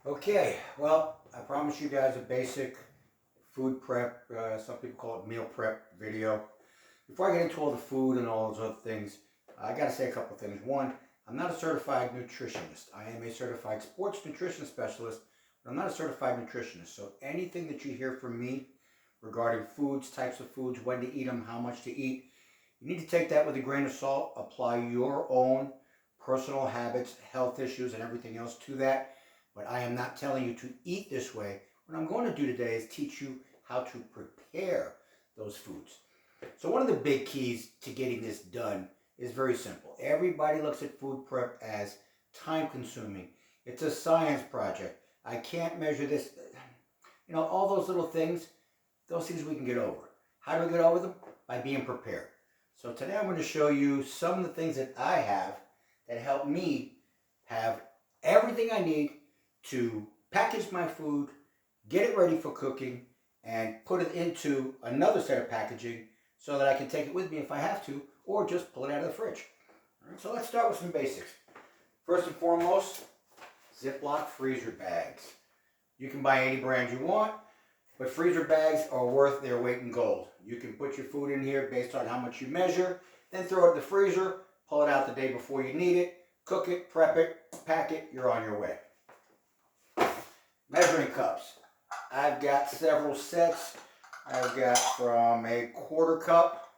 Okay, well, I promised you guys a basic food prep, some people call it meal prep video. Before I get into all the food and all those other things, I got to say a couple things. One, I'm not a certified nutritionist. I am a certified sports nutrition specialist, but I'm not a certified nutritionist. So anything that you hear from me regarding foods, types of foods, when to eat them, how much to eat, you need to take that with a grain of salt, apply your own personal habits, health issues, and everything else to that. But I am not telling you to eat this way. What I'm going to do today is teach you how to prepare those foods. So one of the big keys to getting this done is very simple. Everybody looks at food prep as time consuming. It's a science project. I can't measure this. You know, all those little things, those things we can get over. How do we get over them? By being prepared. So today I'm going to show you some of the things that I have that help me have everything I need to package my food, get it ready for cooking, and put it into another set of packaging so that I can take it with me if I have to, or just pull it out of the fridge. All right, so let's start with some basics. First and foremost, Ziploc freezer bags. You can buy any brand you want, but freezer bags are worth their weight in gold. You can put your food in here based on how much you measure, then throw it in the freezer, pull it out the day before you need it, cook it, prep it, pack it, you're on your way. Measuring cups. I've got several sets. I've got from a quarter cup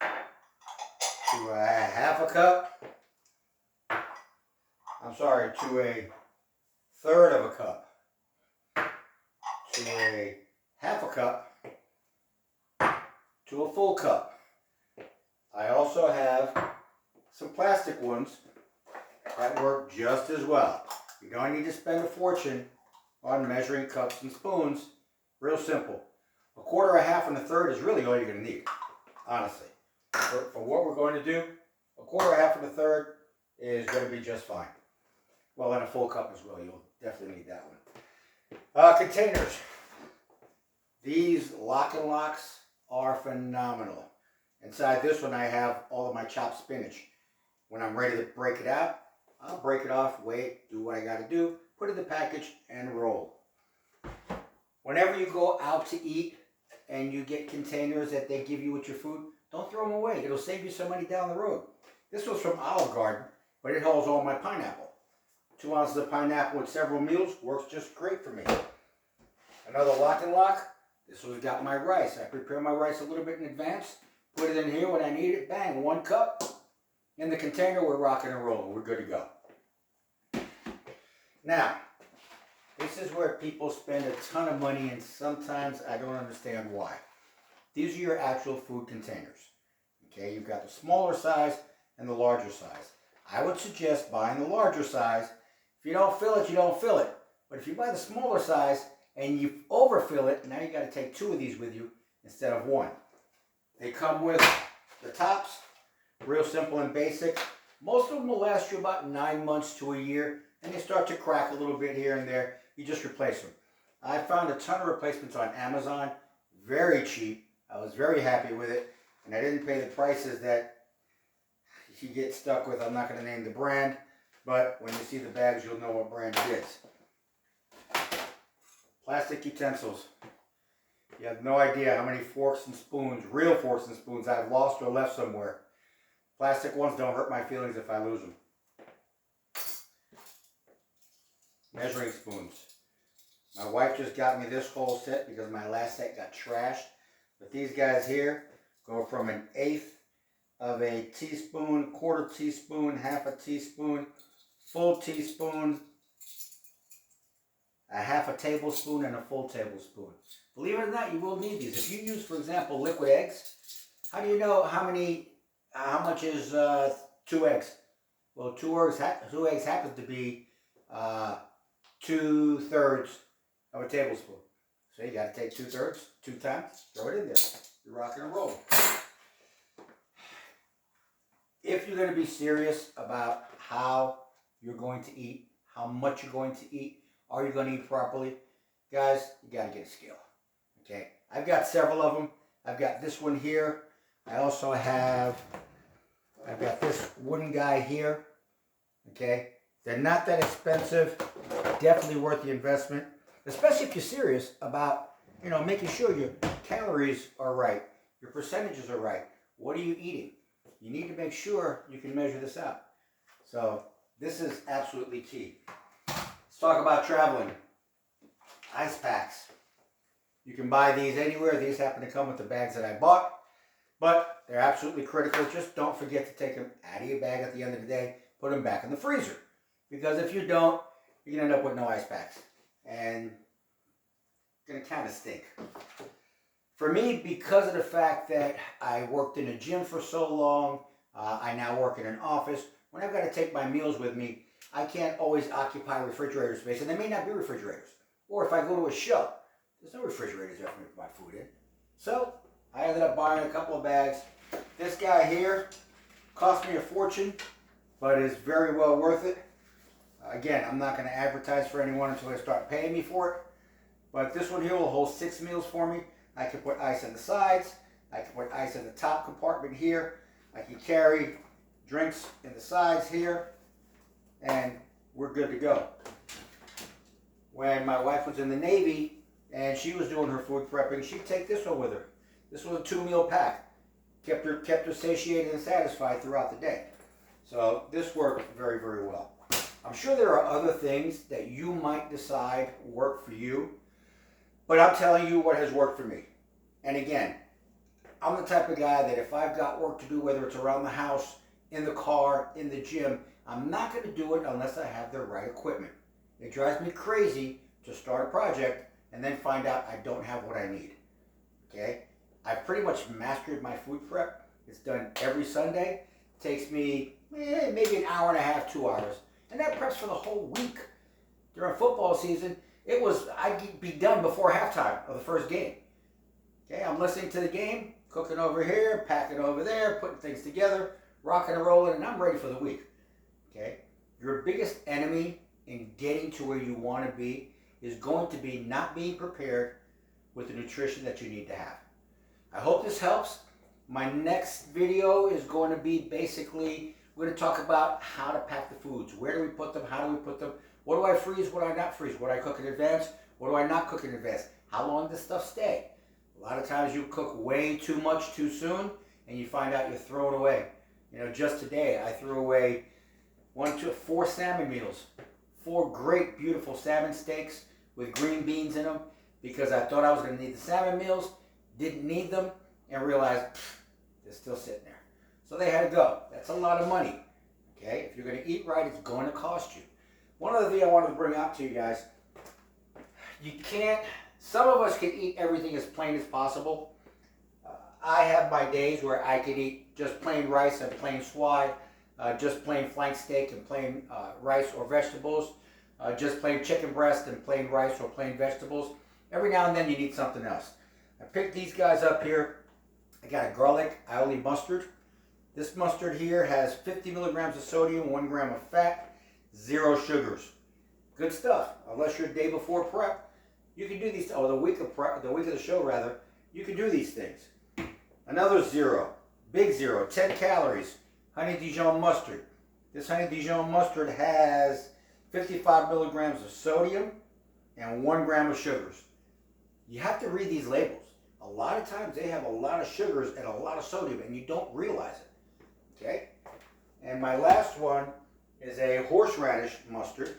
to a half a cup. To a third of a cup. To a half a cup. To a full cup. I also have some plastic ones that work just as well. You don't need to spend a fortune on measuring cups and spoons. Real simple. A quarter, a half, and a third is really all you're going to need, honestly. For what we're going to do, a quarter, a half, and a third is going to be just fine. Well, and a full cup as well. You'll definitely need that one. Containers. These lock and locks are phenomenal. Inside this one, I have all of my chopped spinach. When I'm ready to break it out, I'll break it off, wait, do what I got to do, put it in the package, and roll. Whenever you go out to eat and you get containers that they give you with your food, don't throw them away. It'll save you some money down the road. This was from Olive Garden, but it holds all my pineapple. 2 ounces of pineapple with several meals works just great for me. Another lock and lock. This one's got my rice. I prepare my rice a little bit in advance, put it in here when I need it, bang, 1 cup. In the container, we're rocking and rolling. We're good to go. Now, this is where people spend a ton of money, and sometimes I don't understand why. These are your actual food containers. Okay, you've got the smaller size and the larger size. I would suggest buying the larger size. If you don't fill it, you don't fill it. But if you buy the smaller size and you overfill it, now you got to take 2 of these with you instead of 1. They come with the tops. Real simple and basic. Most of them will last you about 9 months to a year, and they start to crack a little bit here and there. You just replace them. I found a ton of replacements on Amazon, very cheap. I was very happy with it, and I didn't pay the prices that you get stuck with. I'm not going to name the brand, but when you see the bags, you'll know what brand it is. Plastic utensils. You have no idea how many forks and spoons, real forks and spoons, I've lost or left somewhere. Plastic ones don't hurt my feelings if I lose them. Measuring spoons. My wife just got me this whole set because my last set got trashed. But these guys here go from 1/8 of a teaspoon, 1/4 teaspoon, 1/2 teaspoon, full teaspoon, 1/2 tablespoon, and a full tablespoon. Believe it or not, you will need these. If you use, for example, liquid eggs, how do you know how much is 2 eggs? Well, 2 eggs happens to be 2/3 of a tablespoon. So you got to take 2/3, 2 times, throw it in there. You're rocking and rolling. If you're going to be serious about how you're going to eat, how much you're going to eat, are you going to eat properly, guys, you got to get a scale. Okay, I've got several of them. I've got this one here. I also have, I've got this wooden guy here. Okay, they're not that expensive. definitely worth the investment, especially if you're serious about, making sure your calories are right, your percentages are right. What are you eating? You need to make sure you can measure this out. So this is absolutely key. Let's talk about traveling. Ice packs. You can buy these anywhere. These happen to come with the bags that I bought, but they're absolutely critical. Just don't forget to take them out of your bag at the end of the day. Put them back in the freezer, because if you don't, you're going to end up with no ice packs, and it's going to kind of stink. For me, because of the fact that I worked in a gym for so long, I now work in an office. When I've got to take my meals with me, I can't always occupy refrigerator space, and there may not be refrigerators. Or if I go to a show, there's no refrigerators there for me to put my food in. So I ended up buying a couple of bags. This guy here cost me a fortune, but is very well worth it. Again, I'm not going to advertise for anyone until they start paying me for it. But this one here will hold 6 meals for me. I can put ice on the sides. I can put ice in the top compartment here. I can carry drinks in the sides here. And we're good to go. When my wife was in the Navy and she was doing her food prepping, she'd take this one with her. This was a 2-meal pack. Kept her satiated and satisfied throughout the day. So this worked very, very well. I'm sure there are other things that you might decide work for you, but I'm telling you what has worked for me. And again, I'm the type of guy that if I've got work to do, whether it's around the house, in the car, in the gym, I'm not going to do it unless I have the right equipment. It drives me crazy to start a project and then find out I don't have what I need. Okay? I've pretty much mastered my food prep. It's done every Sunday. It takes me maybe an hour and a half, 2 hours. And that preps for the whole week. During football season, I'd be done before halftime of the first game. Okay, I'm listening to the game, cooking over here, packing over there, putting things together, rocking and rolling, and I'm ready for the week. Okay? Your biggest enemy in getting to where you want to be is going to be not being prepared with the nutrition that you need to have. I hope this helps. My next video is going to be basically, we're going to talk about how to pack the foods. Where do we put them? How do we put them? What do I freeze? What do I not freeze? What do I cook in advance? What do I not cook in advance? How long does stuff stay? A lot of times you cook way too much too soon and you find out you're throwing away. Just today I threw away 4 salmon meals. 4 great, beautiful salmon steaks with green beans in them because I thought I was going to need the salmon meals, didn't need them, and realized they're still sitting there. So they had to go. That's a lot of money. Okay? If you're going to eat right, it's going to cost you. One other thing I wanted to bring out to you guys, some of us can eat everything as plain as possible. I have my days where I can eat just plain rice and plain swai, just plain flank steak and plain rice or vegetables, just plain chicken breast and plain rice or plain vegetables. Every now and then you need something else. I picked these guys up here. I got a garlic aioli mustard. This mustard here has 50 milligrams of sodium, 1 gram of fat, 0 sugars. Good stuff. Unless you're a day before prep, you can do these, or the week of the show rather, you can do these things. Another 0, big 0, 10 calories, honey Dijon mustard. This honey Dijon mustard has 55 milligrams of sodium and 1 gram of sugars. You have to read these labels. A lot of times they have a lot of sugars and a lot of sodium and you don't realize it. Okay? And my last one is a horseradish mustard.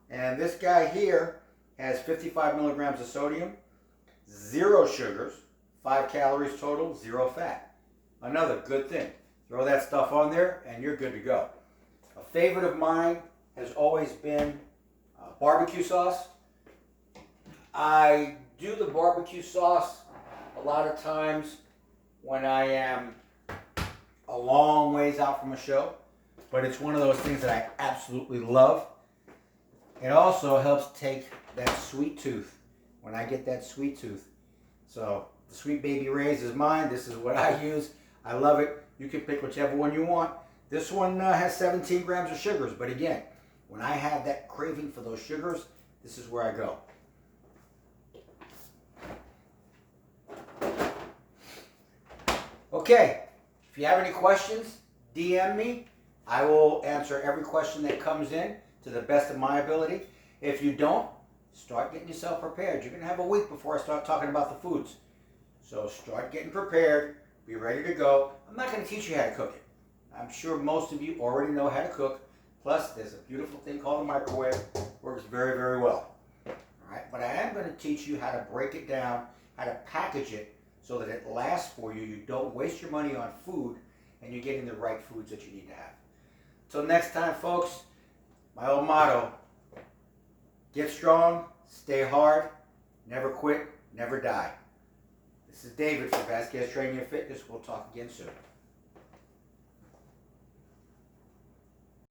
And this guy here has 55 milligrams of sodium, 0 sugars, 5 calories total, 0 fat. Another good thing. Throw that stuff on there and you're good to go. A favorite of mine has always been barbecue sauce. I do the barbecue sauce a lot of times when I am a long ways out from a show, but it's one of those things that I absolutely love. It also helps take that sweet tooth when I get that sweet tooth. So the Sweet Baby Ray's is mine. This is what I use. I love it. You can pick whichever one you want. This one has 17 grams of sugars, but again, when I have that craving for those sugars, this is where I go. Okay, if you have any questions, DM me. I will answer every question that comes in to the best of my ability. If you don't, start getting yourself prepared. You're going to have a week before I start talking about the foods. So start getting prepared. Be ready to go. I'm not going to teach you how to cook it. I'm sure most of you already know how to cook. Plus, there's a beautiful thing called a microwave. Works very, very well. All right, but I am going to teach you how to break it down, how to package it so that it lasts for you. You don't waste your money on food, and you're getting the right foods that you need to have. Until next time, folks, my old motto, get strong, stay hard, never quit, never die. This is David from Vasquez Training and Fitness. We'll talk again soon.